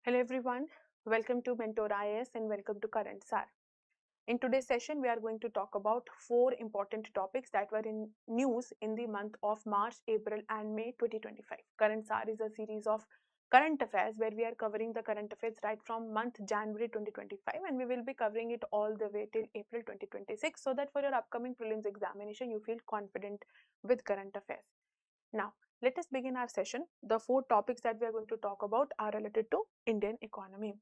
Hello everyone, welcome to Mentor IAS and welcome to Current SAR. In today's session, we are going to talk about 4 important topics that were in news in the month of March, April and May 2025. Current SAR is a series of current affairs where we are covering the current affairs right from month January 2025 and we will be covering it all the way till April 2026 so that for your upcoming prelims examination, you feel confident with current affairs. Now, let us begin our session. The 4 topics that we are going to talk about are related to Indian economy.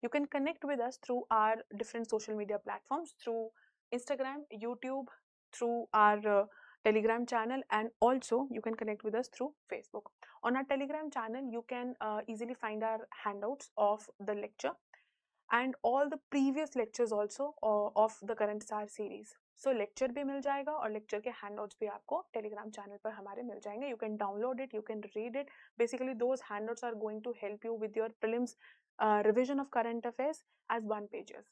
You can connect with us through our different social media platforms, through Instagram, YouTube, through our Telegram channel, and also you can connect with us through Facebook. On our Telegram channel, you can easily find our handouts of the lecture and all the previous lectures also of the current SAR series. So lecture भी मिल जाएगा और lecture के handouts भी आपको Telegram channel पर हमारे मिल जाएंगे. You can download it, you can read it. Basically, those handouts are going to help you with your prelims revision of current affairs as one pages.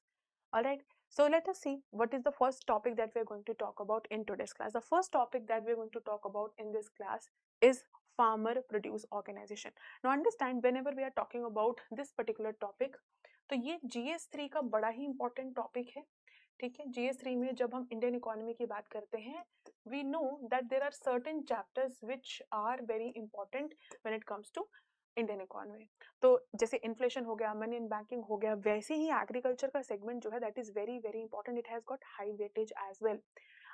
Alright, so let us see what is the first topic that we are going to talk about in today's class. The first topic that we are going to talk about in this class is farmer produce organization. Now understand, whenever we are talking about this particular topic, तो ये GS3 का बड़ा ही important topic है. ठीक है, GS3 में जब हम इंडियन इकोनॉमी की बात करते हैं, we know that there are certain chapters which are very important when it comes to Indian economy. तो जैसे इन्फ्लेशन हो गया, मनी एंड बैंकिंग हो गया, वैसे ही एग्रीकल्चर का सेगमेंट जो है that is very very important. It has got high weightage as well.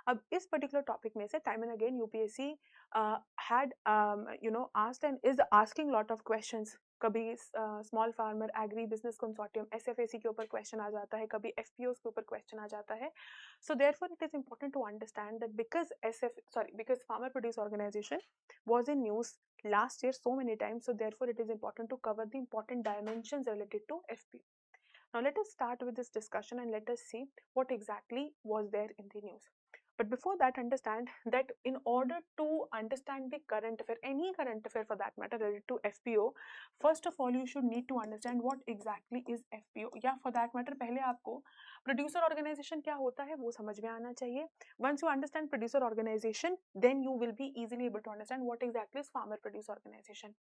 अब इस पर्टिकुलर टॉपिक में से time and again UPSC had asked and is asking lot of questions. कभी small farmer agri business consortium SFAC के ऊपर question आ जाता है, कभी एफपीओस के ऊपर क्वेश्चन आ जाता है. So therefore it is important to understand that because farmer produce organisation was in news last year so many times, so therefore it is important to cover the important dimensions related to FPO. Now let us start with this discussion and let us see what exactly was there in the news. But before that, understand that in order to understand the current affair, any current affair for that matter related to FPO, first of all you should need to understand what exactly is FPO. या for that matter पहले आपको producer organization क्या होता है वो समझ में आना चाहिए. Once you understand producer organization, then you will be easily able to understand what exactly is farmer produce organization.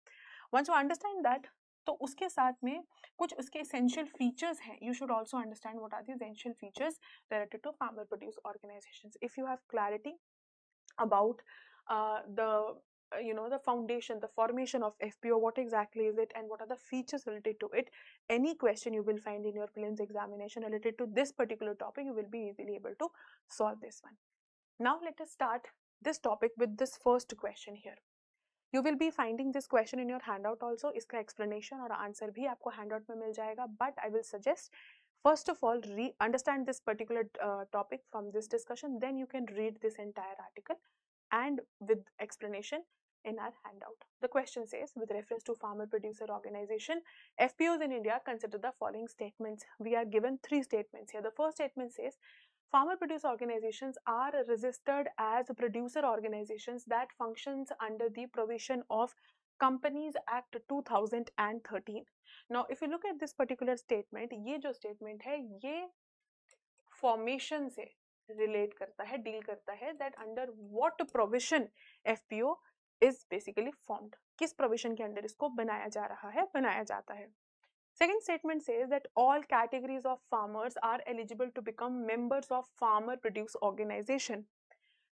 Once you understand that, तो उसके साथ में कुछ उसके essential features हैं. You should also understand what are the essential features related to farmer produce organizations. If you have clarity about the foundation, the formation of FPO, what exactly is it and what are the features related to it, any question you will find in your prelims examination related to this particular topic, you will be easily able to solve this one. Now let us start this topic with this first question here. You will be finding this question in your handout also. इसका explanation और answer भी आपको handout में मिल जाएगा. But I will suggest first of all understand this particular topic from this discussion. Then you can read this entire article and with explanation in our handout. The question says, with reference to farmer producer organization, FPOs in India, consider the following statements. We are given 3 statements here. The first statement says, farmer producer organizations are registered as producer organizations that functions under the provision of Companies Act 2013. Now, if you look at this particular statement, ये जो statement है, ये formation से relate करता है, deal करता है that under what provision FPO is basically formed. किस provision के अंदर इसको बनाया जा रहा है, बनाया जाता है. Second statement says that all categories of farmers are eligible to become members of farmer produce organization.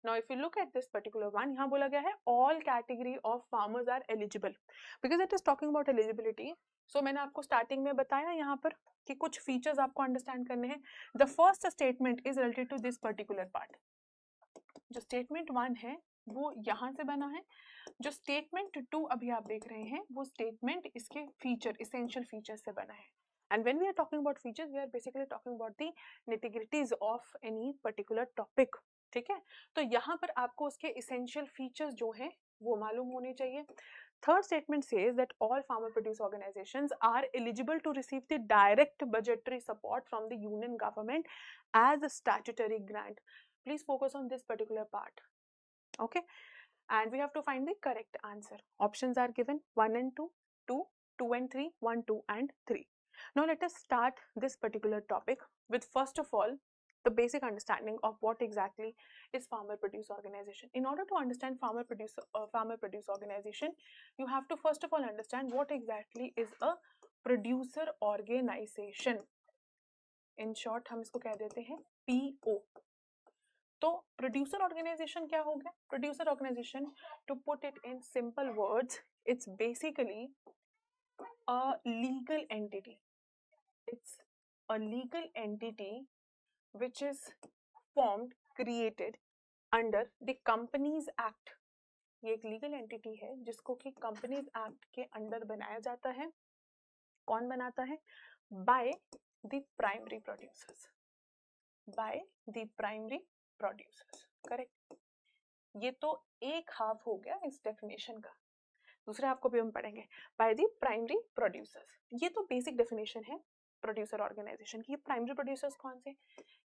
Now, if you look at this particular one, यहाँ बोला गया है all category of farmers are eligible because it is talking about eligibility. So मैंने आपको starting में बताया यहाँ पर कि कुछ features आपको understand करने हैं. The first statement is related to this particular part. जो statement 1 है वो यहाँ से बना है. जो स्टेटमेंट 2 अभी आप देख रहे हैं वो स्टेटमेंट इसके फीचर essential फीचर से बना है. And when we are talking about features, we are basically talking about the nitty-gritties of any particular topic. ठीक है, तो यहाँ पर आपको उसके essential features जो हैं वो मालूम होने चाहिए. Third statement says that all farmer produce organizations are eligible to receive the direct budgetary support from the union government as a statutory grant. Please focus on this particular part. Okay. And we have to find the correct answer. Options are given 1 and 2, 2, 2 and 3, 1, 2 and 3. Now let us start this particular topic with first of all the basic understanding of what exactly is farmer produce organization. In order to understand farmer produce organization, you have to first of all understand what exactly is a producer organisation, in short हम इसको कह देते हैं PO। तो producer organisation क्या हो गया? Producer organisation, to put it in simple words, it's basically a legal entity. It's a legal entity which is formed, created under the Companies Act। ये एक लीगल एंटिटी है जिसको कि कंपनीज एक्ट के under बनाया जाता है। कौन बनाता है? By the primary producers, by the primary producers, correct. ये तो एक हाफ हो गया इस डेफिनेशन का, दूसरे हाफ को भी हम पढ़ेंगे, बाय द प्राइमरी प्रोड्यूसर्स। ये तो बेसिक डेफिनेशन है प्रोड्यूसर ऑर्गेनाइजेशन की। ये प्राइमरी प्रोड्यूसर्स कौन से?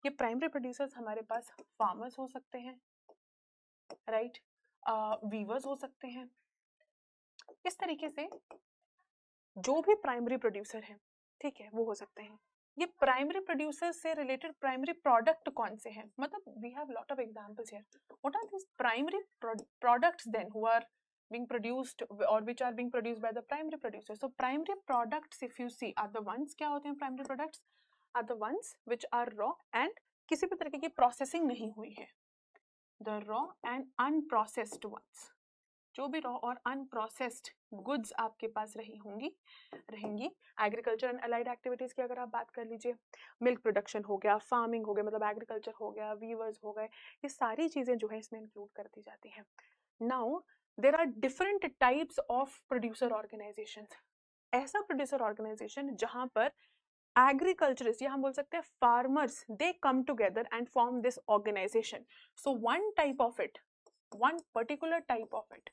ये प्राइमरी प्रोड्यूसर्स हमारे पास फार्मर्स हो सकते हैं, राइट, वीवर्स हो सकते हैं। इस तरीके से जो भी प्राइमरी प्रोड्यूसर है, ठीक है, वो हो सकते हैं। ये प्राइमरी प्रोड्यूसर से रिलेटेड प्राइमरी प्रोडक्ट कौन से हैं? मतलब we have lot of examples here. What are this primary products then who are being produced or which are being produced by the primary producer? So primary products, if you see, are the ones, क्या होते हैं primary products? Are the ones which are raw and किसी भी तरीके की processing नहीं हुई है, the raw and unprocessed ones। जो भी रॉ और अनप्रोसेस्ड गुड्स आपके पास रहेंगी, एग्रीकल्चर एंड अलाइड एक्टिविटीज की अगर आप बात कर लीजिए, मिल्क प्रोडक्शन हो गया, फार्मिंग हो गया, मतलब एग्रीकल्चर हो गया, वीवर्स हो गए, ये सारी चीजें जो है इसमें इंक्लूड कर दी जाती हैं। Now there are different types of producer organisations. ऐसा प्रोड्यूसर ऑर्गेनाइजेशन जहां पर एग्रीकल्चरिस्ट या हम बोल सकते हैं farmers, they come together and form this organisation. So one type of it, one particular type of it,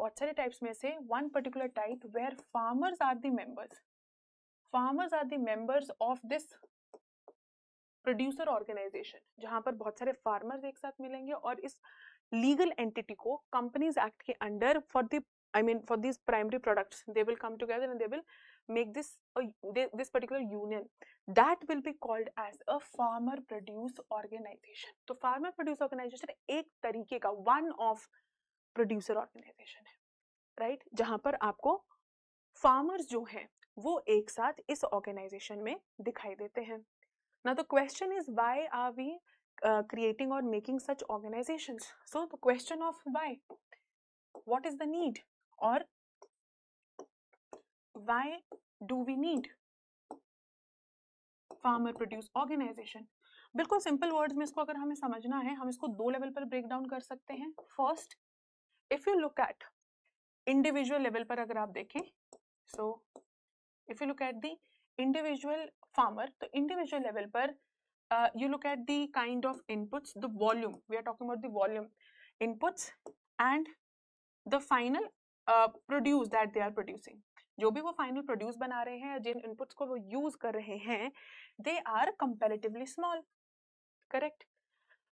बहुत सारे टाइप्स में से one particular type where farmers are the members, farmers are the members of this producer organisation, जहां पर बहुत सारे farmers एक साथ मिलेंगे और इस लीगल एंटिटी को कंपनीज एक्ट के under for the for these primary products they will come together and they will make this this particular union that will be called as a farmer produce organization। तो farmer produce organization एक तरीके का one of producer organisation है, right, जहां पर आपको farmers जो हैं वो एक साथ इस ऑर्गेनाइजेशन में दिखाई देते हैं। Now the question is why are we creating or making such organizations? So the question of why, what is the need, or why do we need farmer produce organization? बिल्कुल सिंपल वर्ड्स में इसको अगर हमें समझना है, हम इसको दो लेवल पर ब्रेक डाउन कर सकते हैं। First, if you look at individual level पर अगर आप देखें, so if you look at the individual farmer, तो इंडिविजुअल लेवल पर you look at the kind of inputs, the volume, we are talking about the volume inputs and the final produce that they are producing। जो भी वो final produce बना रहे हैं, जिन inputs को वो यूज कर रहे हैं, they are comparatively small, correct.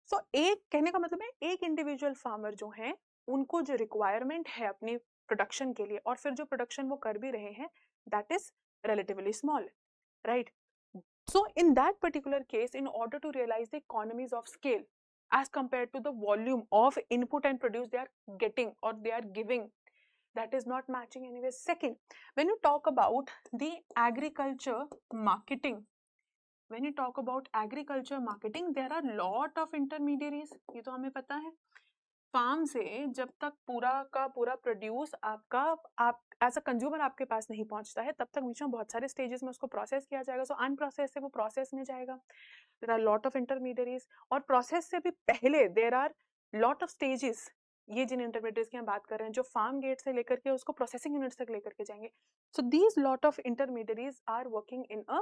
So एक कहने का मतलब है एक इंडिविजुअल फार्मर जो है उनको जो रिक्वायरमेंट है अपनी प्रोडक्शन के लिए और फिर जो प्रोडक्शन वो कर भी रहे हैं, that is relatively small, right? So in that particular case, in order to realize the economies of scale as compared to the volume of input and produce they are getting or they are giving, that is not matching anyway. Second, when you talk about the agriculture marketing, when you talk about agriculture marketing, there are lot of intermediaries, ये तो हमें पता है। Farm से जब तक पूरा का पूरा प्रोड्यूस आपका आप एज अ कंज्यूमर आपके पास नहीं पहुंचता है, तब तक बीच में बहुत सारे स्टेजेस में उसको प्रोसेस किया जाएगा। सो अनप्रोसेस से वो प्रोसेस में जाएगा, there are lot of intermediaries, और प्रोसेस से भी पहले there are lot of stages. ये जिन इंटरमीडिएट्स की हम बात कर रहे हैं, जो फार्म गेट से लेकर के उसको प्रोसेसिंग यूनिट्स तक लेकर के जाएंगे, so these lot of intermediaries are working in a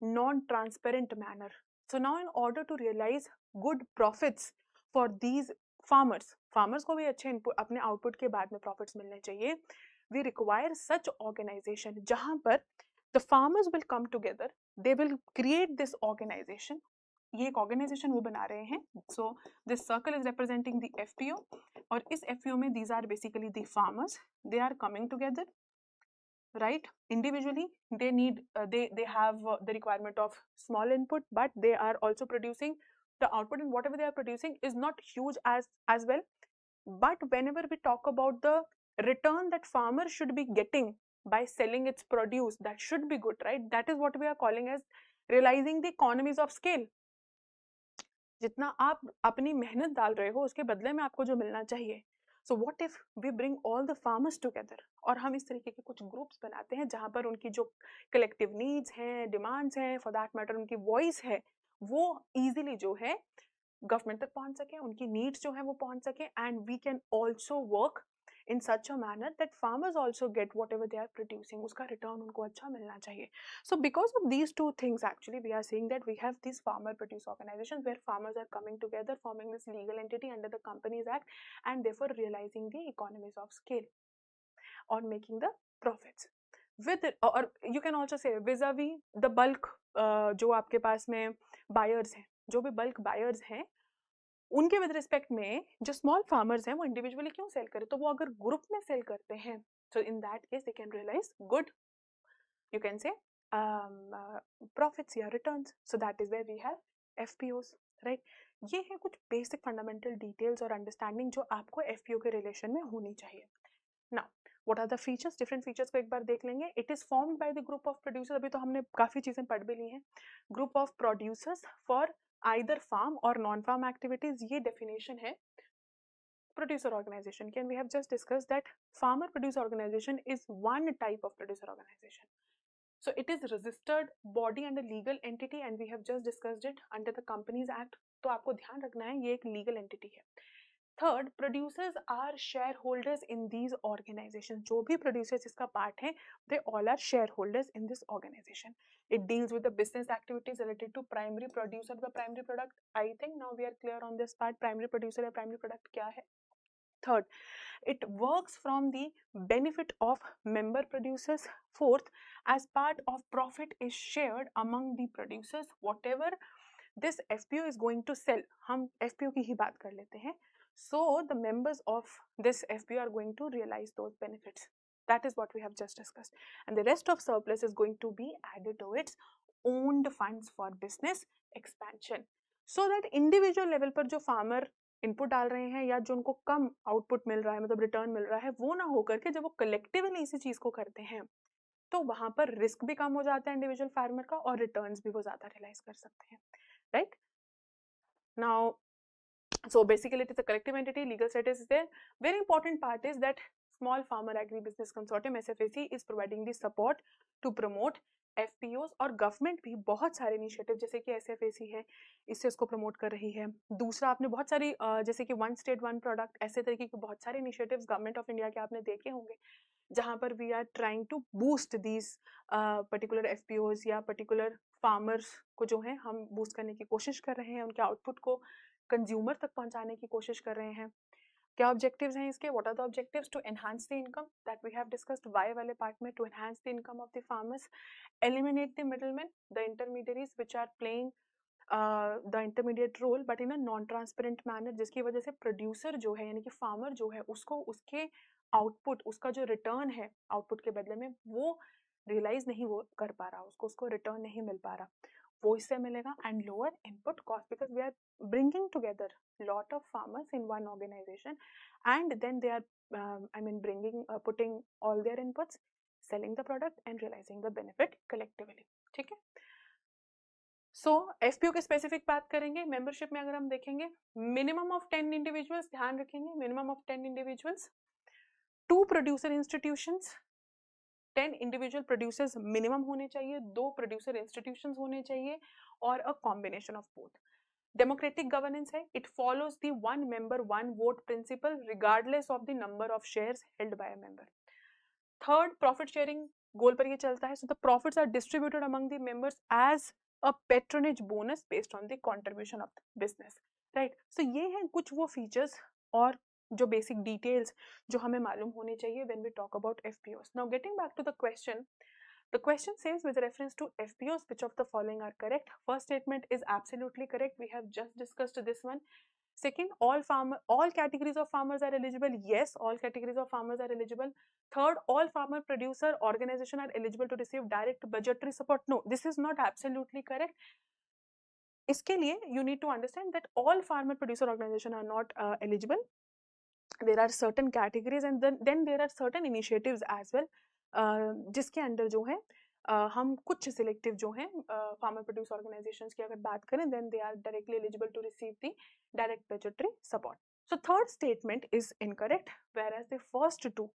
non transparent manner. So now in order to realise good profits for these farmers को भी अच्छे इनपुट अपने आउटपुट के बाद में प्रॉफिट्स मिलने चाहिए, वी रिक्वायर सच ऑर्गेनाइजेशन जहां पर the farmers will come together, they will create this organisation. ये एक ऑर्गेनाइजेशन वो बना रहे हैं। So this circle is representing the FPO, और इस एफपीओ में these are basically the farmers, they are coming together, right, individually they need they have the requirement of small input, but they are also producing the output, and whatever they are producing is not huge as well, but whenever we talk about the return that farmer should be getting by selling its produce, that should be good, right? That is what we are calling as realizing the economies of scale. जितना आप अपनी मेहनत डाल रहे हो उसके बदले में आपको जो मिलना चाहिए. So what if we bring all the farmers together, और हम इस तरीके के कुछ ग्रुप्स बनाते हैं जहां पर उनकी जो कलेक्टिव नीड्स हैं, डिमांड्स हैं, फॉर दैट मैटर उनकी वॉइस है, वो इजीली जो है गवर्नमेंट तक पहुंच सके, उनकी नीड्स जो है वो पहुंच सके, and we can also work in such a manner that farmers also get whatever they are producing, उसका return उनको अच्छा मिलना चाहिए. So because of these two things, actually we are saying that we have these farmer produce organizations where farmers are coming together, forming this legal entity under the Companies Act, and therefore realizing the economies of scale or making the profits with it. Or you can also say vis-a-vis the bulk, जो आपके पास में buyers हैं, जो भी bulk buyers हैं, उनके with respect में जो स्मॉल फार्मर्स हैं वो इंडिविजुअली क्यों सेल करें, तो वो अगर ग्रुप में सेल करते हैं, so in that case they can realize good, you can say profits या returns. So that is where we have FPOs, right? ये है कुछ बेसिक फंडामेंटल डिटेल्स और अंडरस्टैंडिंग जो आपको FPO के रिलेशन में होनी चाहिए. Now, what are the features? Different features को एक बार देख लेंगे. It is formed by the group of producers. अभी तो हमने काफी चीजें पढ़ भी ली हैं. Group of producers for either farm or non-farm activities. ये definition है producer organization की, and we have just discussed that farmer producer organization is one type of producer organization. So it is registered body and a legal entity, and we have just discussed it under the Companies Act. तो आपको ध्यान रखना है ये एक legal entity है. Third, producers are shareholders in these organizations. जो भी producers इसका part है, they all are shareholders in this organization. It deals with the business activities related to primary producer, the primary product. I think now we are clear on this part. Primary producer या primary product क्या है? Third, it works from the benefit of member producers. Fourth, as part of profit is shared among the producers. Whatever this FPO is going to sell, हम FPO की ही बात कर लेते हैं. So the members of this FPO are going to realize those benefits. That is what we have just discussed. And the rest of surplus is going to be added to its owned funds for business expansion. So that individual level पर जो farmer input डाल रहे हैं या जो उनको कम output मिल रहा है, मतलब रिटर्न मिल रहा है, वो ना होकर के जब वो कलेक्टिवली इसी चीज को करते हैं तो वहां पर रिस्क भी कम हो जाता है इंडिविजुअल फार्मर का और रिटर्न्स भी वो ज्यादा रियलाइज कर सकते हैं, right? Now so basically it is a collective entity, legal status is there. Very important part is that Small Farmer Agri-Business Consortium SFAC is providing the support to promote FPOs, और government भी बहुत सारे initiative जैसे कि SFAC है इससे उसको promote कर रही है. दूसरा आपने बहुत सारी जैसे कि वन स्टेट वन प्रोडक्ट, ऐसे तरीके के बहुत सारे इनिशिएटिव्स गवर्नमेंट ऑफ इंडिया के आपने देखे होंगे जहां पर we are trying to boost these particular FPOs या पर्टिकुलर फार्मर्स को जो है हम बूस्ट करने की कोशिश कर रहे हैं, उनके आउटपुट को कंज्यूमर तक पहुंचाने की कोशिश कर रहे हैं. क्या ऑब्जेक्टिव्स हैं इसके? What are the objectives? To enhance the income, that we have discussed why वाले पार्ट में, to enhance the income of the farmers, eliminate the middleman, the intermediaries which are playing the intermediate role but in a non transparent manner, जिसकी वजह से producer जो है यानी कि farmer जो है उसको उसके आउटपुट, उसका जो रिटर्न है आउटपुट के बदले में वो रियलाइज नहीं वो कर पा रहा, उसको रिटर्न नहीं मिल पा रहा, वो इससे मिलेगा. And lower input cost because we are bringing together lot of farmers in one organization and then they are putting all their inputs, selling the product and realizing the benefit collectively. ठीक है? सो FPO के specific बात करेंगे. Membership में अगर हम देखेंगे minimum of 10 individuals, ध्यान रखेंगे minimum of 10 individuals, 2 producer institutions, 10 individual producers minimum होने चाहिए, 2 प्रोड्यूसर इंस्टीट्यूशंस होने चाहिए और a combination of both. Democratic governance है, it follows the one member one vote principle regardless of the number of shares held by a member. Third, profit sharing goal पर ये चलता है. So the profits are distributed among the members as a patronage bonus based on the contribution of the business, right? So ये हैं कुछ वो features और जो बेसिक डिटेल्स जो हमें मालूम होने चाहिए when we talk about FPOs. Now getting back to the question, the question says with reference to FPOs, which of the following are correct? First statement is absolutely correct. We have just discussed this one. Second, all categories of farmers are eligible. Yes, all categories of farmers are eligible. Third, all farmer producer organization are eligible to receive direct budgetary support. No, this is not absolutely correct. इसके लिए you need to understand that all farmer producer organization are not eligible. There are certain categories and then there are certain initiatives as well जिसके under जो है हम कुछ selective जो हैं farmer produce organisations की अगर बात करें, then they are directly eligible to receive the direct budgetary support. So third statement is incorrect, whereas the first two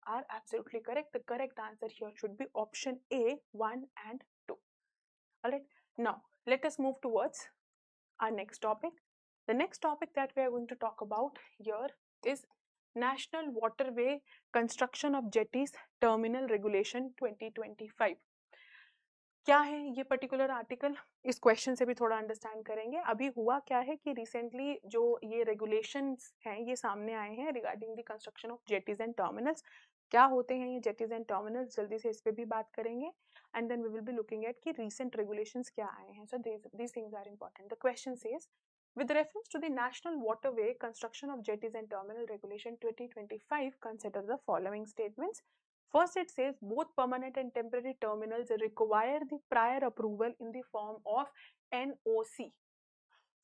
are absolutely correct. The correct answer here should be option A, 1 and 2. Alright, now let us move towards our next topic. The next topic that we are going to talk about here is National Waterway Construction of Jetties Terminal Regulation 2025. क्या है ये particular article, इस question से भी थोड़ा understand करेंगे. अभी हुआ क्या है कि रिसेंटली जो ये रेगुलेशंस हैं ये सामने आए हैं regarding the construction of jetties and terminals. क्या होते हैं ये जेटीज एंड टर्मिनल्स, जल्दी से इस पे भी बात करेंगे. And then we will be looking at कि रिसेंट रेगुलेशंस क्या आए हैं. So these things are important. The question says, with reference to the National Waterway Construction of Jetties and Terminal Regulation 2025, consider the following statements. First, it says both permanent and temporary terminals require the prior approval in the form of NOC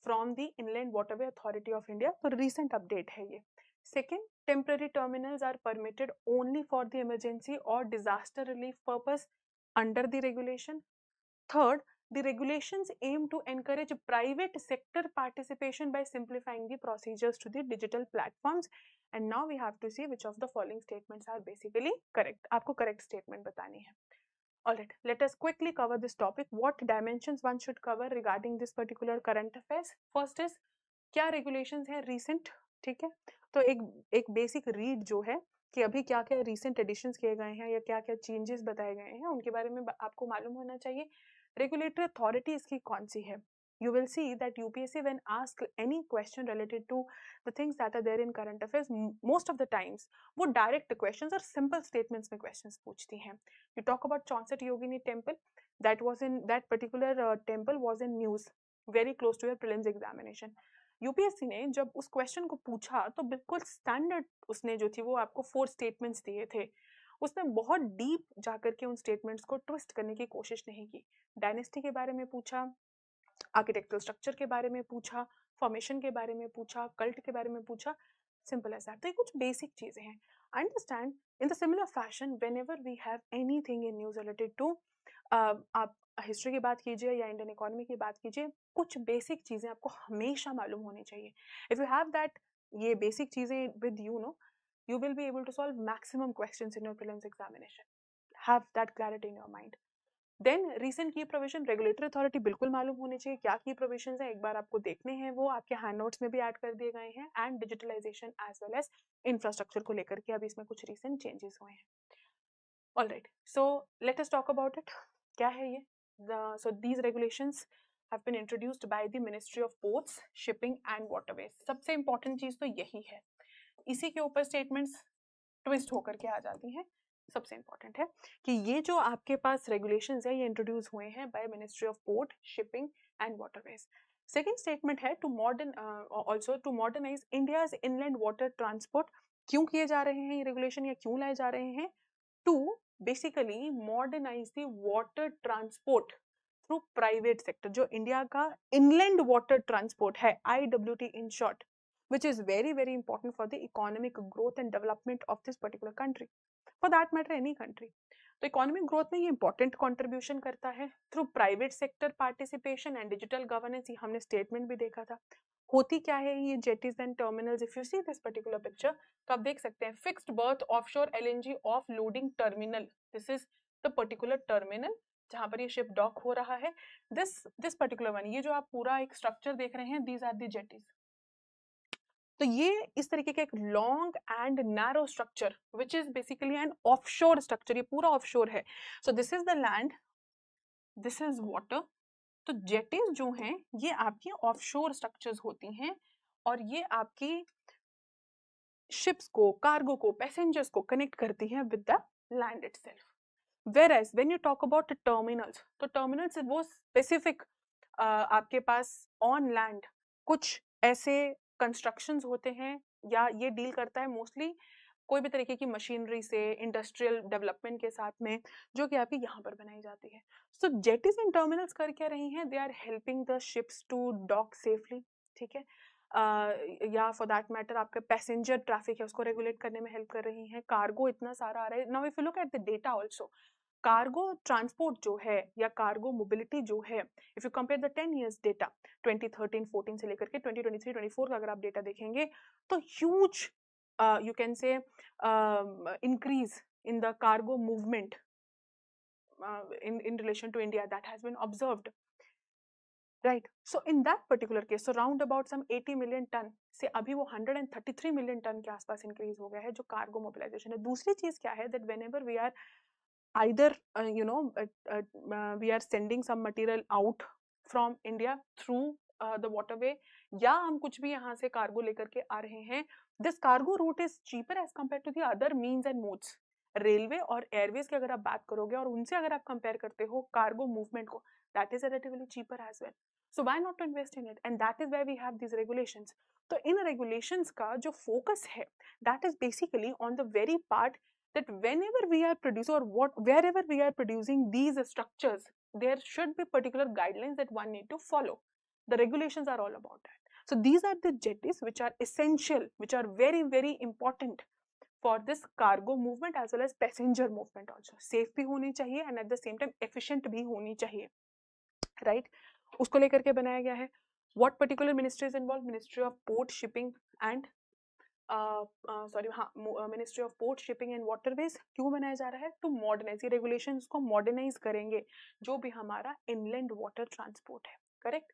from the Inland Waterway Authority of India. तो recent update है ये. Second, temporary terminals are permitted only for the emergency or disaster relief purpose under the regulation. Third, the regulations aim to encourage private sector participation by simplifying the procedures to the digital platforms. And now we have to see which of the following statements are basically correct. आपको correct statement बतानी है. Alright, let us quickly cover this topic. What dimensions one should cover regarding this particular current affairs? First is क्या regulations है recent, ठीक है. तो एक basic read जो है कि अभी क्या क्या recent additions किए गए हैं या क्या क्या changes बताए गए हैं उनके बारे में आपको मालूम होना चाहिए. Regulatory authority इसकी कौन सी है? You will see that UPSC when asked any question related to the things that are there in current affairs, most of the times वो direct questions और simple statements में questions पूछती हैं. You talk about Chauncet Yogini temple, that particular temple was in news very close to your prelims examination. UPSC ने जब उस question को पूछा तो बिल्कुल स्टैंडर्ड उसने जो थी वो आपको 4 स्टेटमेंट्स दिए थे. उसने बहुत डीप जाकर के उन स्टेटमेंट्स को ट्विस्ट करने की कोशिश नहीं की. डायनेस्टी के बारे में पूछा, आर्किटेक्चरल स्ट्रक्चर के बारे में पूछा, फॉर्मेशन के बारे में पूछा, कल्ट के बारे में पूछा. Simple as that. तो ये कुछ बेसिक चीजें हैं. Understand in the similar fashion whenever we have anything in news related to, आप हिस्ट्री की बात कीजिए या इंडियन इकोनॉमी की बात कीजिए, कुछ बेसिक चीजें आपको हमेशा मालूम होनी चाहिए. इफ यू हैव दैट ये बेसिक चीजें with you know, you will be able to solve maximum questions in your prelims examination. Have that clarity in your mind. Then recent key provision, regulatory authority बिल्कुल मालूम होने चाहिए क्या key provisions हैं, एक बार आपको देखने हैं वो आपके hand notes में भी ऐड कर दिए गए हैं. And digitalization as well as infrastructure को लेकर के अभी इसमें कुछ recent changes हुए हैं. Alright, so let us talk about it. क्या है ये? So these regulations have been introduced by the Ministry of Ports, Shipping and Waterways. सबसे important चीज तो यही है. इसी के ऊपर स्टेटमेंट्स ट्विस्ट होकर के आ जाती हैं. सबसे इंपॉर्टेंट है कि ये जो आपके पास रेगुलेशंस है ये इंट्रोड्यूस हुए हैं by ministry of port, shipping and waterways. Second statement है to modernise India's inland water transport. क्यों किए जा रहे हैं ये रेगुलेशन या क्यों लाए जा रहे हैं? To basically modernise the water transport through private sector. जो इंडिया का इनलैंड वाटर ट्रांसपोर्ट है, IWT in short, which is very very important for the economic growth and development of this particular country, for that matter any country. तो economic growth में ये important contribution करता है through private sector participation and digital governance. ये हमने statement भी देखा था. होती क्या है ये jetties and terminals? If you see this particular picture तो आप देख सकते हैं fixed berth offshore LNG offloading terminal. This is the particular terminal जहां पर ये शिप डॉक हो रहा है. दिस पर्टिकुलर वन, ये जो आप पूरा एक स्ट्रक्चर देख रहे हैं, दीज आर द जेटीज. तो ये इस तरीके का एक long and narrow structure which is basically an offshore structure. ये पूरा ऑफशोर है. So this is the land, this is water. तो जेटीज जो हैं ये आपकी ऑफशोर स्ट्रक्चर्स होती हैं और ये आपकी शिप्स को, कार्गो को, पैसेंजर्स को कनेक्ट करती हैं with the land itself. Whereas when you talk about the terminals, तो terminals वो स्पेसिफिक आपके पास ऑन लैंड कुछ ऐसे कंस्ट्रक्शंस होते हैं या ये डील करता है मोस्टली कोई भी तरीके की मशीनरी से, इंडस्ट्रियल डेवलपमेंट के साथ में, जो कि आपकी यहाँ पर बनाई जाती है. सो जेटीज एंड टर्मिनल्स कर क्या रही हैं? They are helping the ships to dock safely. ठीक है. या फॉर दैट मैटर आपके पैसेंजर ट्रैफिक है उसको रेगुलेट करने में हेल्प कर रही हैं। कार्गो इतना सारा आ रहा है। Now if you look at the data also, cargo transport जो है या कार्गो मोबिलिटी जो है, if you compare the 10 years data 2013-14 से लेकर के 2023-24 का अगर आप डेटा देखेंगे तो huge you can say increase in the cargo movement in relation to India that has been observed, right? So in that particular case, so round about some 80 million ton से अभी वो 133 million ton के आसपास increase हो गया है जो cargo mobilization है। दूसरी चीज क्या है that whenever we are either we are sending some material out from India through the waterway, या हम कुछ भी यहाँ से कार्गो लेकर के आ रहे हैं, this cargo route is cheaper as compared to the other means and modes. Railway और एयरवेज की अगर आप बात करोगे और उनसे अगर आप कंपेयर करते हो कार्गो मूवमेंट को, that is relatively cheaper as well. So why not to invest in it? And that is where we have these regulations. तो इन regulations का जो focus है, that is basically on the very part that whenever we are producing or wherever we are producing these structures, there should be particular guidelines that one need to follow. The regulations are all about that. So these are the jetties which are essential, which are very, very important for this cargo movement as well as passenger movement also. Safe भी होनी चाहिए and at the same time efficient भी होनी चाहिए, right? उसको लेकर के बनाया गया है. What particular ministry is involved? Ministry of Port, Shipping and ministry of port, shipping and waterways. क्यों बनाया जा रहा है? टू मॉडर्नाइज, ये रेगुलेशंस को मॉडर्नाइज करेंगे जो भी हमारा इनलैंड वाटर ट्रांसपोर्ट है. Correct.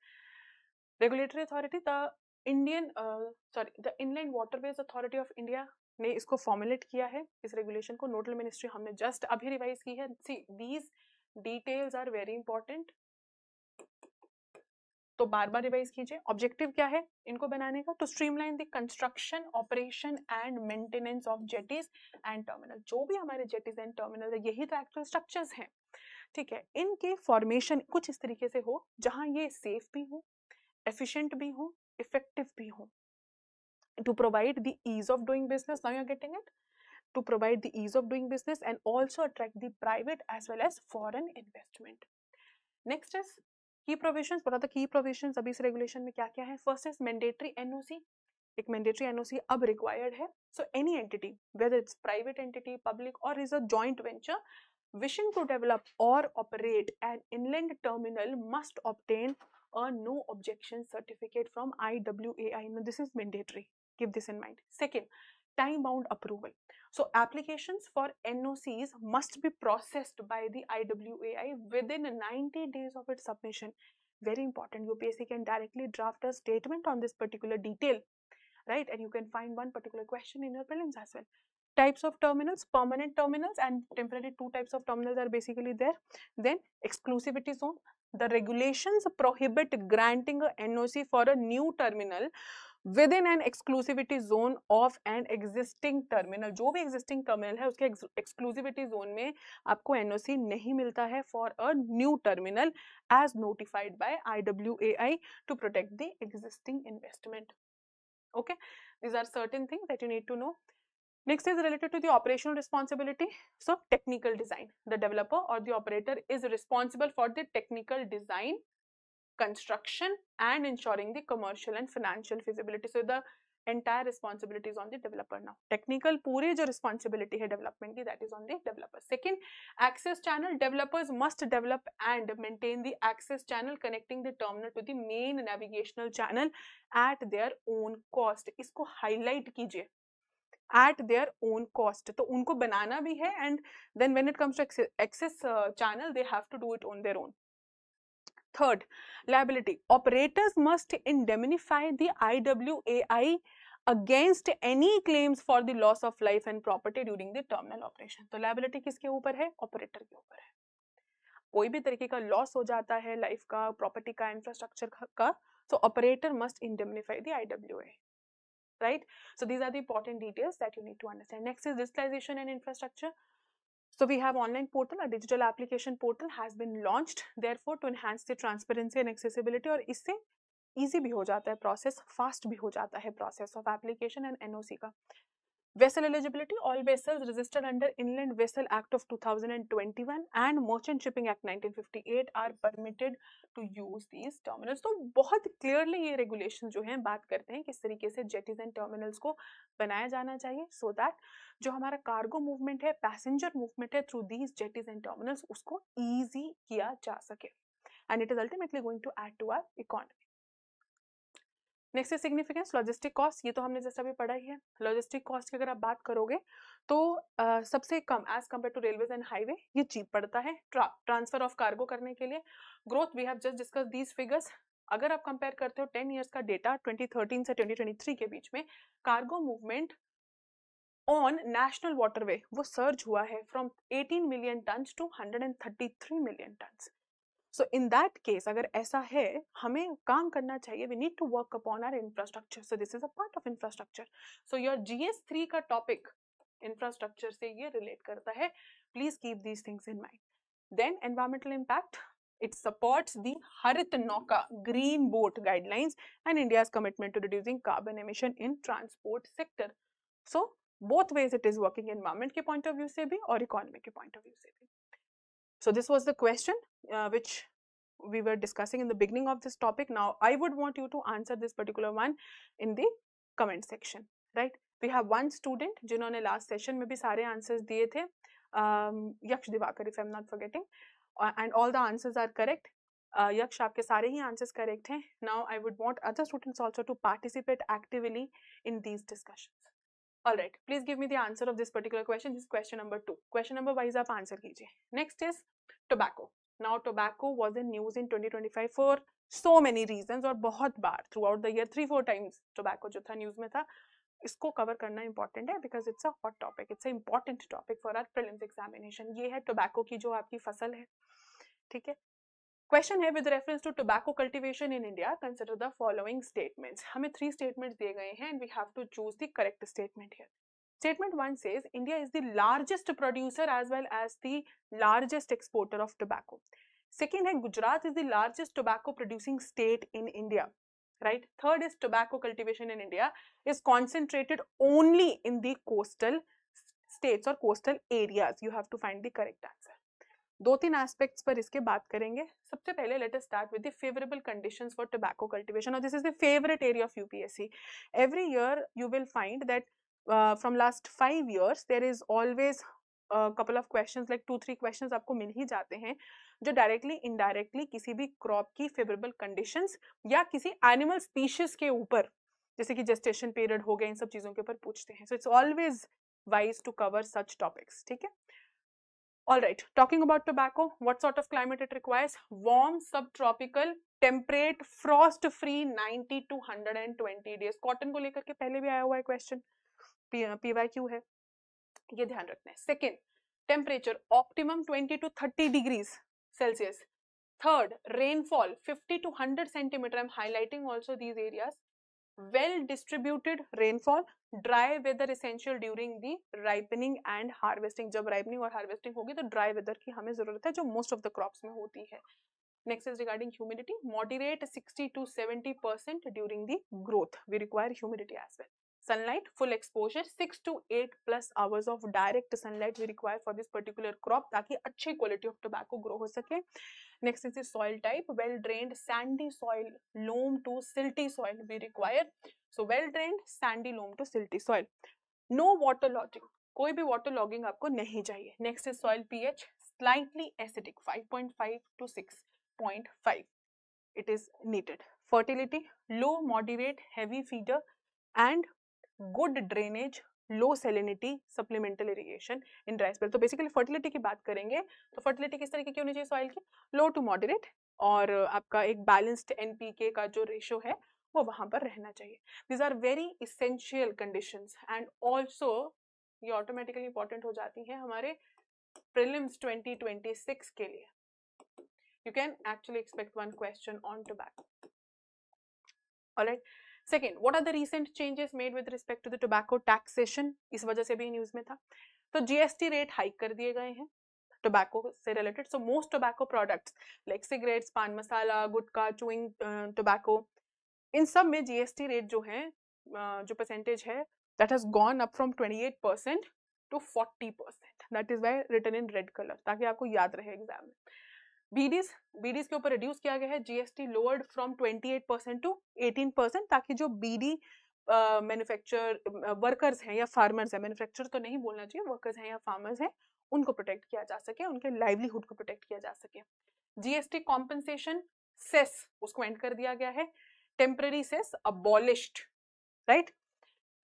Regulatory authority the inland waterways authority of India ने इसको फॉर्मुलेट किया है, इस रेगुलेशन को. नोडल मिनिस्ट्री हमने जस्ट अभी रिवाइज की है. See these details are very important, तो बार बार रिवाइज कीजिए. ऑब्जेक्टिव क्या है इनको बनाने का? To streamline the construction, operation and maintenance of jetties and terminal. जो भी हमारे जेटीज एंड टर्मिनल है यही तो एक्चुअल स्ट्रक्चर्स हैं, ठीक है. इनके फॉर्मेशन कुछ इस तरीके से हो जहां ये सेफ भी हो, एफिशिएंट भी हो, इफेक्टिव भी हो. To provide the ease of doing business, now you are getting it, to provide the ease of doing business and also attract the private as well as foreign investment. Next is की provisions. what are the key provisions अभी इस regulation में क्या क्या है? First is mandatory NOC. एक mandatory NOC अब required है. So any entity, whether it's private entity, public और is a joint venture wishing to develop or operate an inland terminal must obtain a no objection certificate from IWAI. Now this is mandatory, keep this in mind. Second, time bound approval. So applications for NOCs must be processed by the IWAI within 90 days of its submission. Very important. UPSC can directly draft a statement on this particular detail, right? And you can find one particular question in your prelims as well. Types of terminals, permanent terminals and temporary. Two types of terminals are basically there. Then exclusivity zone. The regulations prohibit granting a NOC for a new terminal within an exclusivity zone of an existing terminal. जो भी existing terminal है उसके exclusivity zone में आपको NOC नहीं मिलता है for a new terminal as notified by IWAI to protect the existing investment. Okay, these are certain things that you need to know. Next is related to the operational responsibility. So technical design. The developer or the operator is responsible for the technical design, construction and ensuring the commercial and financial feasibility. So the entire responsibility is on the developer now. Technical पूरे जो responsibility है development की, that is on the developer. Second, access channel. Developers must develop and maintain the access channel connecting the terminal to the main navigational channel at their own cost. इसको highlight कीजिए, at their own cost. तो उनको बनाना भी है and then when it comes to access channel they have to do it on their own. Third, liability. Operators must indemnify the IWAI against any claims for the loss of life and property during the terminal operation. तो liability किसके ऊपर है? Operator के ऊपर है. कोई भी तरीके का लॉस हो जाता है लाइफ का, प्रॉपर्टी का, इंफ्रास्ट्रक्चर का, so operator must indemnify the IWAI. Right? So these are the important details that you need to understand. Next is digitalization and infrastructure. So we have online portal, a digital application portal has been launched therefore to enhance the transparency and accessibility. और इससे easy भी हो जाता है process, fast भी हो जाता है process of application and NOC का. Vessel eligibility, all vessels registered under Inland Vessel Act of 2021 and Merchant Shipping Act 1958 are permitted to use these terminals. तो बहुत clearly ये regulation जो हैं बात करते हैं किस तरीके से jetties and terminals को बनाया जाना चाहिए so that जो हमारा cargo movement है, passenger movement है through these jetties and terminals उसको easy किया जा सके and it is ultimately going to add to our economy. Next है सिग्निफिकेंस लॉजिस्टिक कॉस्ट, ये तो हमने जैसा भी पढ़ा ही है. लॉजिस्टिक कॉस्ट की अगर आप बात करोगे तो सबसे कम as compare to railways and highway ये चीप पड़ता है ट्रांसफर ऑफ कार्गो करने के लिए. Growth we have just discuss these figures. अगर आप कंपेयर करते हो 10 इयर्स का डेटा 2013 से 2023 के बीच में cargo movement on national waterway वो सर्ज हुआ है from 18 million tonnes to 133 million tonnes. So in that case, अगर ऐसा है हमें काम करना चाहिए. We need to work upon our infrastructure. So this is a part of infrastructure. So your GS3 का topic infrastructure से ये relate करता है. Please keep these things in mind. Then environmental impact. It supports the Harit Nauka Green Boat guidelines and India's commitment to reducing carbon emission in transport sector. So both ways it is working environment के point of view से भी और economy के point of view से भी. So this was the question which we were discussing in the beginning of this topic. Now I would want you to answer this particular one in the comment section, right? We have one student जिन्होंने last session में भी सारे answers दिए थे, यक्ष Diwakar if I'm not forgetting, and all the answers are correct. यक्ष आपके सारे ही answers correct हैं. Now I would want other students also to participate actively in these discussions. All right, please give me the answer of this particular question. This is question number 2. Question number wise आप answer कीजिए. Next is tobacco. Now tobacco was in news in 2025 for so many reasons और बहुत बार throughout the year 3-4 times tobacco जो था news में था. इसको cover करना important है because it's a hot topic. It's an important topic for our prelims examination. ये है tobacco की जो आपकी फसल है, ठीक है. Question है with reference to tobacco cultivation in India, consider the following statements. हमें 3 statements दिए गए हैं and we have to choose the correct statement here. Statement 1 says India is the largest producer as well as the largest exporter of tobacco. Second है Gujarat is the largest tobacco producing state in India, right? Third is tobacco cultivation in India is concentrated only in the coastal states or coastal areas. You have to find the correct answer. 2-3 aspects पर इसके बात करेंगे. सबसे पहले let us start with the favourable conditions for tobacco cultivation, और this is the favourite area of UPSC. Every year you will find that from last 5 years there is always couple of questions, like 2-3 questions आपको मिल ही जाते हैं जो directly indirectly किसी भी crop की favourable conditions या किसी एनिमल स्पीशीज के ऊपर, जैसे कि जेस्टेशन पीरियड हो गए, इन सब चीजों के ऊपर पूछते हैं. So it's always wise to cover such topics, ठीक है. All right, talking about tobacco, what sort of climate it requires? Warm, subtropical, temperate, frost-free, 90 to 120 days. Cotton को लेकर के पहले भी आया हुआ है question, PYQ है, ये ध्यान रखना है. Second, temperature optimum 20 to 30 degrees Celsius. Third, rainfall 50 to 100 centimeter. I'm highlighting also these areas. Well distributed rainfall, dry weather essential during the ripening and harvesting. जब ripening और harvesting होगी तो dry weather की हमें जरूरत है जो most of the crops में होती है. Next is regarding humidity, moderate 60 to 70% during the growth. We require humidity as well. Sunlight, full exposure, 6 to 8 plus hours of direct sunlight we require for this particular crop ताकि अच्छी quality of tobacco grow हो सके. Next is the soil type, well drained sandy soil, loam to silty soil we require. So well drained sandy loam to silty soil. No water logging, कोई भी water logging आपको नहीं चाहिए. Next is soil pH, slightly acidic, 5.5 to 6.5 it is needed. Fertility, low, moderate, heavy feeder and good drainage, low salinity, supplemental irrigation in dry spell. तो basically fertility की बात करेंगे तो फर्टिलिटी किस तरीके की होनी चाहिए सॉइल की? लो टू मॉडरेट, और आपका एक बैलेंस्ड एनपीके का जो रेशियो है वो वहां पर रहना चाहिए. These are very essential conditions and also ये ऑटोमेटिकली इंपॉर्टेंट हो जाती हैं हमारे प्रीलिम्स 2026 के लिए. You can actually expect one question on tobacco. All right. Second, what are the recent changes made with respect to the tobacco taxation? इस वजह से भी न्यूज में था. तो जीएसटी रेट हाइक कर दिए गए हैं टोबैको से related. So most tobacco products like cigarettes, पान मसाला, गुटखा, चुइंग टोबैको, इन सब में जीएसटी रेट जो है, जो परसेंटेज है that has gone up from 28% to 40%. That is why written in red color, ताकि आपको याद रहे एग्जाम में. बीडीज के ऊपर रिड्यूस किया गया है, जीएसटी लोअर्ड फ्रॉम 28% टू 18%, ताकि जो बीडी मैन्युफैक्चर वर्कर्स हैं या फार्मर्स हैं, मैन्युफैक्चर तो नहीं बोलना चाहिए, वर्कर्स हैं या फार्मर्स हैं, उनको प्रोटेक्ट किया जा सके, उनके लाइवलीहुड को प्रोटेक्ट किया जा सके. जीएसटी कॉम्पनसेशन सेस उसको एंड कर दिया गया है, temporary cess abolished, right.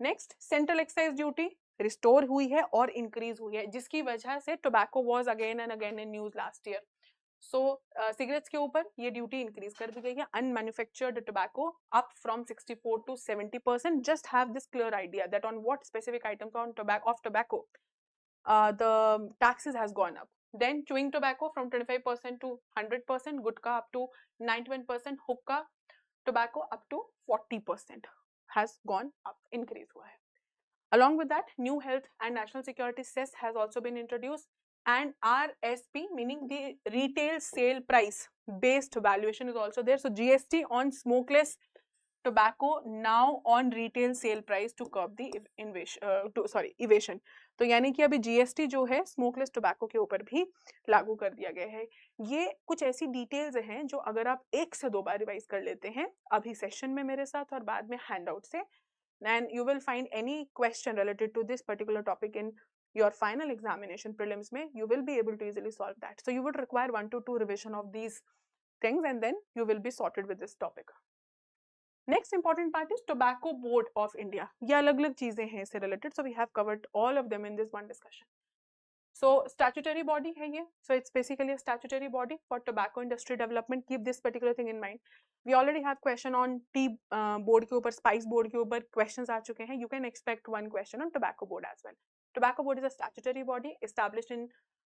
Next, central excise duty restore हुई है और इंक्रीज हुई है, जिसकी वजह से tobacco was again and again in news last year. So cigarettes के ऊपर ये ड्यूटी इंक्रीज कर दी गई है. Unmanufactured tobacco up from 64 to 70%. Just have this clear idea that on what specific items on tobacco the taxes has gone up. Then chewing tobacco from 25% to 100%, gutka up to 91%, hookah tobacco up to 40% has gone up, increase hua hai. Along with that, new health and national security cess has also been introduced, and RSP, meaning the retail sale price based valuation, is also there. So GST on smokeless tobacco now on retail sale price to curb the evasion. तो यानी कि अभी GST जो है smokeless tobacco के ऊपर भी लागू कर दिया गया है. ये कुछ ऐसी डिटेल्स हैं जो अगर आप 1 से 2 बार रिवाइज कर लेते हैं अभी सेशन में मेरे साथ और बाद में हैंडआउट से, and you will find any question related to this particular topic in your final examination prelims mein, you will be able to easily solve that. So you would require 1 to 2 revision of these things, and then you will be sorted with this topic. Next important part is Tobacco Board of India. ये अलग-अलग चीजें हैं इससे related, so we have covered all of them in this one discussion. So statutory body है ये, so it's basically a statutory body for tobacco industry development. Keep this particular thing in mind. We already have question on tea board के ऊपर, spice board के ऊपर questions आ चुके हैं. You can expect one question on tobacco board as well. Tobacco board is a statutory body established in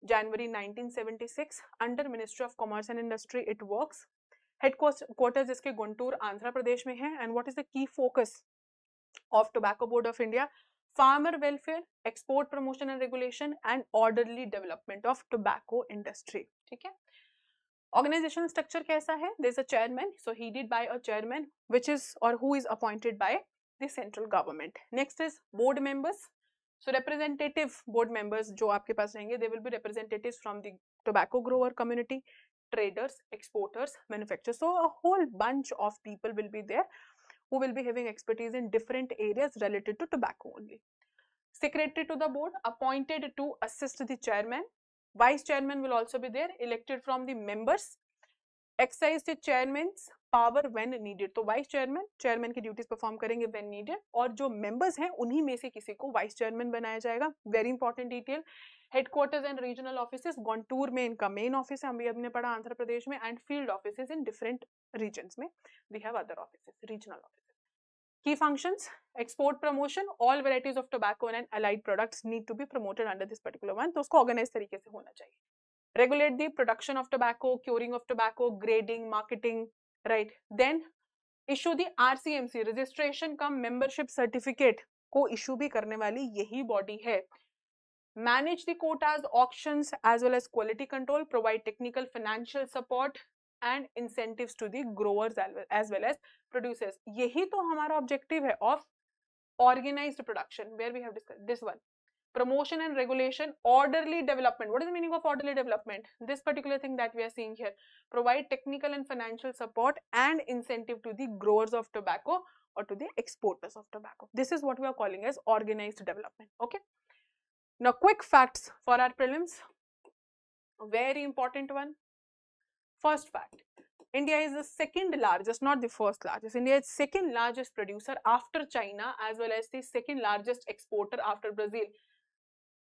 January 1976 under Ministry of Commerce and Industry. It works. Headquarters इसके गुंटूर आंध्र प्रदेश में है. And what is the key focus of Tobacco Board of India? Farmer welfare, export promotion and regulation, and orderly development of tobacco industry. ठीक है. Organizational structure कैसा है? There is a chairman, so headed by a chairman, which is or who is appointed by the central government. Next is board members. So representative board members जो आपके पास रहेंगे, they will be representatives from the tobacco grower community, traders, exporters, manufacturers. So a whole bunch of people will be there who will be having expertise in different areas related to tobacco only. Secretary to the board appointed to assist the chairman. Vice chairman will also be there, elected from the members. Exercise the chairman's power when needed. तो vice chairman की duties perform करेंगे when needed, और जो members हैं उन्हीं में से किसी को वाइस चेयरमैन बनाया जाएगा. Very important detail. Headquarters and regional offices, Guntur में इनका मेन ऑफिस है, हमने पढ़ा आंध्र प्रदेश में, and field offices in different regions में we have other offices, regional offices. Key functions: export promotion, all varieties of tobacco and allied products need to be promoted under this particular one, तो उसको organise तरीके से होना चाहिए. Regulate the production of tobacco, curing of tobacco, grading, marketing, right? Then issue the RCMC, registration cum membership certificate को issue भी करने वाली यही body है. Manage the quotas, auctions as well as quality control, provide technical financial support and incentives to the growers as well as producers. यही तो हमारा objective है of organized production, where we have discussed this one. Promotion and regulation, orderly development. What is the meaning of orderly development? This particular thing that we are seeing here. Provide technical and financial support and incentive to the growers of tobacco or to the exporters of tobacco. This is what we are calling as organized development. Okay. Now, quick facts for our prelims. Very important one. First fact. India is the second largest, not the first largest. India is second largest producer after China as well as the second largest exporter after Brazil.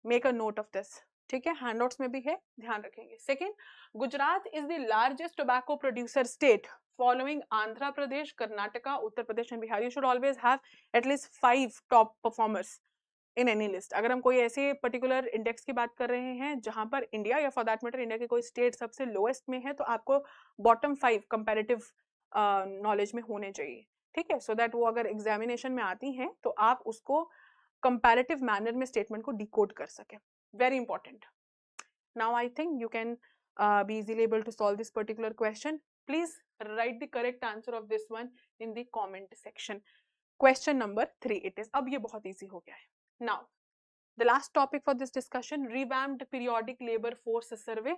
Make a note of this. ठीक है, handouts में भी है, ध्यान रखेंगे. Second, Gujarat is the largest tobacco producer state following Andhra Pradesh, Karnataka, Uttar Pradesh and Bihar. You should always have at least 5 top performers in any list. अगर हम कोई ऐसे particular index की बात कर रहे हैं जहां पर इंडिया या for that matter इंडिया के कोई स्टेट सबसे लोएस्ट में है, तो आपको bottom 5 comparative knowledge में होने चाहिए. ठीक है, so that वो अगर एग्जामिनेशन में आती हैं तो आप उसको comparative manner में statement को decode कर सके. Very important. Now I think you can be easily able to solve this particular question. Please write the correct answer of this one in the comment section. Question number 3 it is. अब ये बहुत easy हो गया है। Now the last topic for this discussion, revamped periodic labour force सर्वे।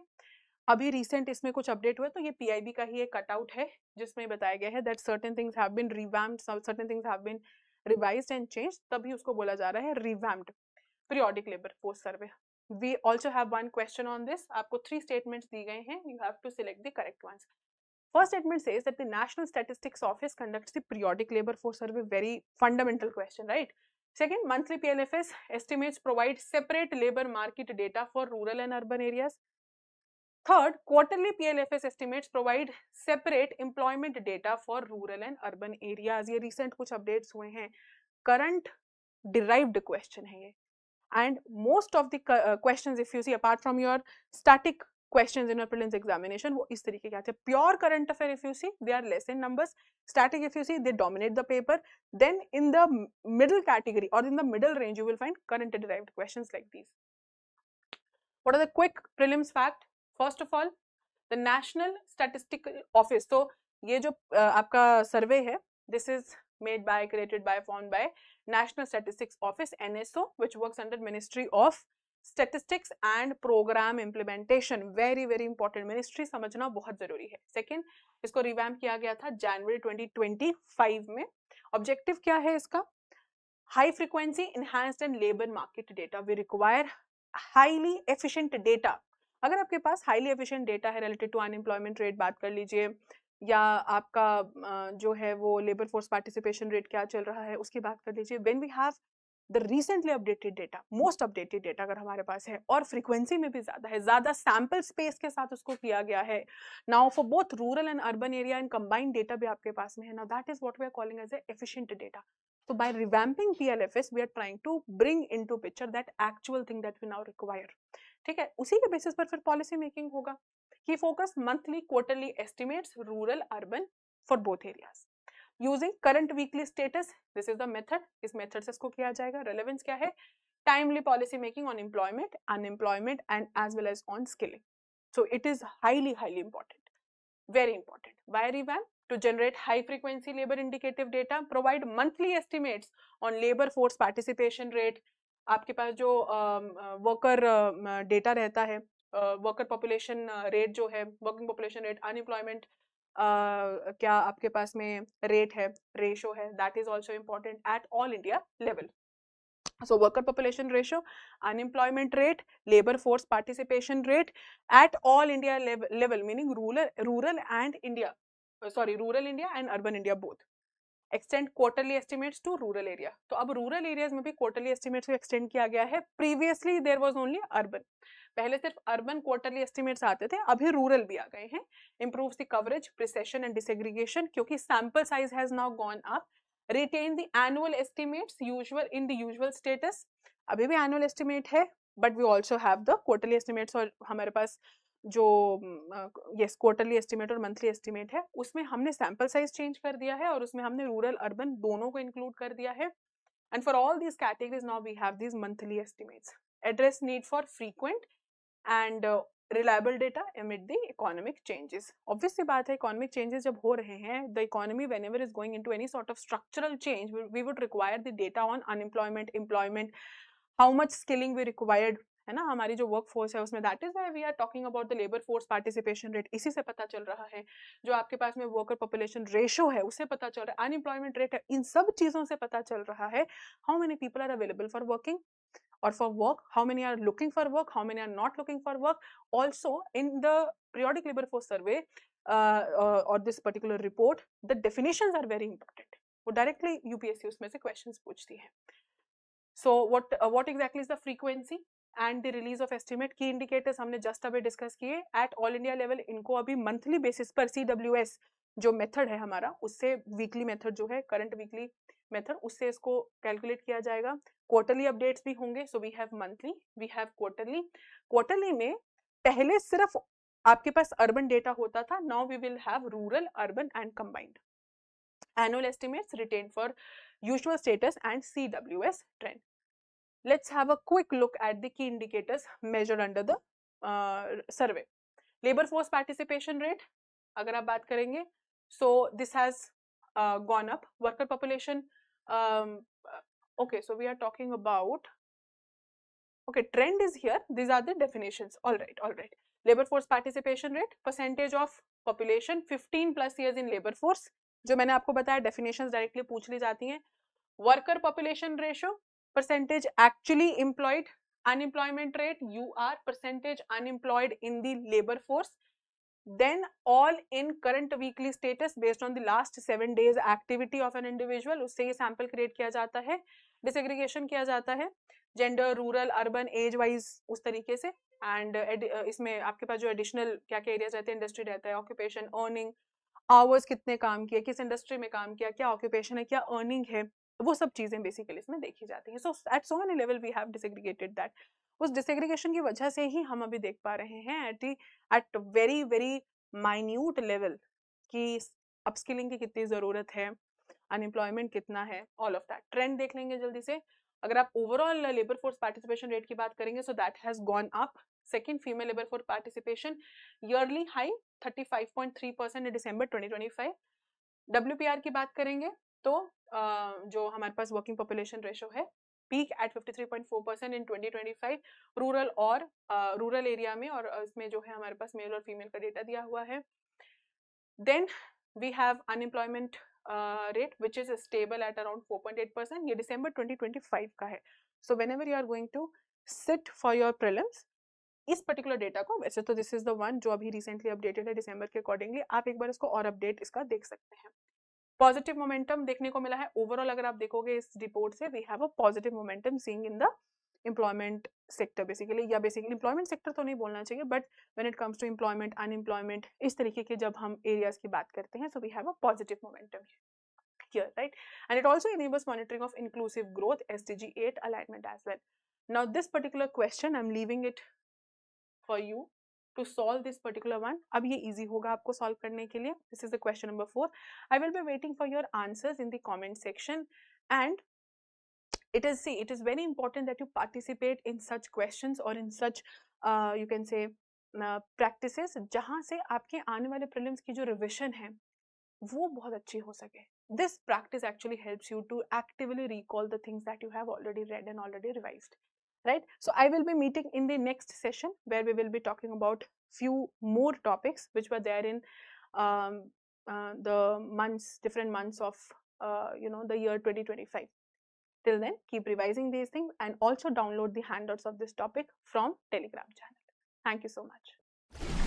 अभी recent इसमें कुछ update हुआ, तो ये पीआईबी का ही एक कटआउट है जिसमें बताया गया है that certain things have been revamped, certain things have been revised and changed, तभी उसको बोला जा रहा है revamped periodic labour force survey. We also have one question on this. आपको 3 statements दी गए हैं, you have to select the correct ones. First statement says that the National Statistics Office conducts the periodic labor force survey. Very fundamental question, right? Second, monthly PLFS estimates provide separate labor market data for rural and urban areas. Third, quarterly PLFS estimates provide separate employment data for rural and urban areas. ये recent कुछ updates हुए हैं, current derived question है ये. And most of the questions, if you see, apart from your static questions in your prelims examination, वो इस तरीके के आते हैं. Pure current affair, if you see, they are less in numbers. Static, if you see, they dominate the paper. Then in the middle category or in the middle range, you will find current derived questions like these. What are the quick prelims fact? First of all, the National Statistical Office. तो ये जो आपका सर्वे है, this is made by, created by, formed by National Statistics Office NSO, which works under Ministry of Statistics and Program Implementation. Very very important. Ministry समझना बहुत जरूरी है. Second, इसको रिवैम्प किया गया था जनवरी 2025 में. ऑब्जेक्टिव क्या है इसका? High frequency enhanced and labor market data. We require highly efficient data. अगर आपके पास हाईली एफिशिएंट डेटा है रिलेटेड टू अनएम्प्लॉयमेंट रेट बात कर लीजिए, या आपका जो है वो लेबर फोर्स पार्टिसिपेशन रेट क्या चल रहा है उसकी बात कर लीजिए. When we have the recently updated data, most updated data अगर हमारे पास है और फ्रीक्वेंसी में भी ज्यादा है, ज्यादा सैंपल स्पेस के साथ उसको किया गया है, now for both rural and urban area and combined data भी आपके पास में है, now that is what we are calling as a efficient data. So by revamping PLFS, we are trying to bring into picture that actual thing that we now require. ठीक है, उसी के basis पर फिर पॉलिसी मेकिंग होगा. Key focus monthly quarterly estimates rural urban for both areas using current weekly status. This is the method. इस method से इसको किया जाएगा. रेलेवेंस क्या है? Timely policy making on employment, unemployment and as well as on skilling. So it is highly important, very important. Why revamp? To generate high frequency labor indicative data, provide monthly estimates on labor force participation rate. आपके पास जो worker data रहता है, worker population rate जो है, working population rate, unemployment क्या आपके पास में रेट है, रेशो है, that is also important at all India level. So worker population ratio, unemployment rate, labor force participation rate at all India level, meaning rural and India, rural India and urban India both. Extend quarterly estimates to rural area. तो अब rural areas में भी quarterly estimates को extend किया गया है. Previously there was only urban. पहले सिर्फ urban quarterly estimates आते थे, अभी rural भी आ गए हैं. Improves the coverage, precision and disaggregation, क्योंकि sample size has now gone up. Retain the annual estimates usual in the usual status. अभी भी annual estimate है, but we also have the quarterly estimates. और हमारे पास जो yes क्वार्टरली एस्टिमेट और monthly estimate है, उसमें हमने सैंपल साइज चेंज कर दिया है और उसमें हमने रूरल अर्बन दोनों को इंक्लूड कर दिया है. And for all these categories now we have these monthly estimates. Address need for frequent and reliable data amid the economic changes. Obvious सी बात है, इकोनॉमिक चेंजेस जब हो रहे हैं, the economy whenever is going into any sort of structural change, we would require the data on unemployment, employment, how much skilling we required, है ना, हमारी जो वर्क फोर्स है उसमें. That is why we are talking about the labour force participation rate. इसी से पता चल रहा है. जो आपके पास में वर्कर पॉपुलेशन रेशो है उससे पता चल रहा है, अनएम्प्लॉयमेंट रेट है, इन सब चीजों से पता चल रहा है how many people are available for working or for work, how many are looking for work, how many are not looking for work. Also in the periodic labor force survey or this particular report, the definitions are very important. वो directly UPSC उसमें से questions पूछती है. So what exactly is the frequency and the release of estimate? Key indicators हमने just अभी discuss किए. At all India level इनको अभी मंथली बेसिस पर CWS जो मेथड है हमारा, उससे वीकली मेथड जो है करंट वीकली मेथड, उससे इसको कैलकुलेट किया जाएगा. क्वार्टरली अपडेट्स भी होंगे. So we have monthly, we have quarterly. Quarterly में पहले सिर्फ आपके पास अर्बन डेटा होता था, now we will have rural, urban and combined. Annual estimates retained for usual status and CWS trend. Let's have a quick look at the key indicators measured under the survey. Labor force participation rate, अगर आप बात करेंगे, so this has gone up. Worker population Okay, so we are talking about, okay, trend is here. These are the definitions. All right. Labor force participation rate, percentage of population 15 plus years in labor force. जो मैंने आपको बताया definitions directly पूछ ली जाती हैं. Worker population ratio, percentage actually employed, unemployment rate, UR, percentage unemployed in the labor force. Then all in current weekly status based on the last 7 days activity of an individual, उससे ये sample create किया जाता है, disaggregation किया जाता है, gender, rural, urban, age wise उस तरीके से, and इसमें आपके पास जो additional क्या क्या areas रहते हैं, industry रहता है, occupation, earning, hours कितने काम किए, किस industry में काम किया, क्या occupation है, क्या earning है, वो सब चीजें basically इसमें देखी जाती हैं. So at so many level we have disaggregated that. उस डिसएग्रीगेशन की वजह से ही हम अभी देख पा रहे हैं at very very minute level कि अपस्किलिंग की कितनी जरूरत है, अनएम्प्लॉयमेंट कितना है, ऑल ऑफ दैट. ट्रेंड देख लेंगे जल्दी से. अगर आप overall labour force participation rate की बात करेंगे, so that has gone up. Second, female labour force participation yearly high 35.3% in December 2025. WPR की बात करेंगे तो जो हमारे पास वर्किंग पॉपुलेशन रेशो है, peak at 53.4% in 2025 रूरल और रूरल एरिया में, और इसमें जो है हमारे पास मेल और फीमेल का डेटा दिया हुआ है. Then we have unemployment rate which is stable at around 4.8%. ये दिसंबर 2025 का है. So whenever you are going to sit for your prelims, इस पर्टिकुलर डेटा को, वैसे तो दिस इज द वन जो अभी रिसेंटली अपडेटेड है दिसंबर के अकॉर्डिंगली, आप एक बार इसको और अपडेट इसका देख सकते हैं. पॉजिटिव मोमेंटम देखने को मिला है ओवरऑल. अगर आप देखोगे इस रिपोर्ट से, we have a positive momentum seeing in the employment sector basically, या बेसिकली एम्प्लॉयमेंट सेक्टर तो नहीं बोलना चाहिए, but when it comes to employment, unemployment, इस तरीके के जब हम एरियाज की बात करते हैं, so we have a positive momentum here, right? And it also enables monitoring of inclusive growth, SDG 8 alignment as well. Now this particular question I'm leaving it for you to solve this particular one. अब ये easy होगा आपको solve करने के लिए. This is the question number 4. I will be waiting for your answers in the comment section, and it is very important that you participate in such questions or in such you can say practices जहाँ से आपके आने वाले prelims की जो revision है वो बहुत अच्छी हो सके. This practice actually helps you to actively recall the things that you have already read and already revised. Right? So I will be meeting in the next session where we will be talking about few more topics which were there in the months, different months of the year 2025. Till then, keep revising these things and also download the handouts of this topic from Telegram channel. Thank you so much.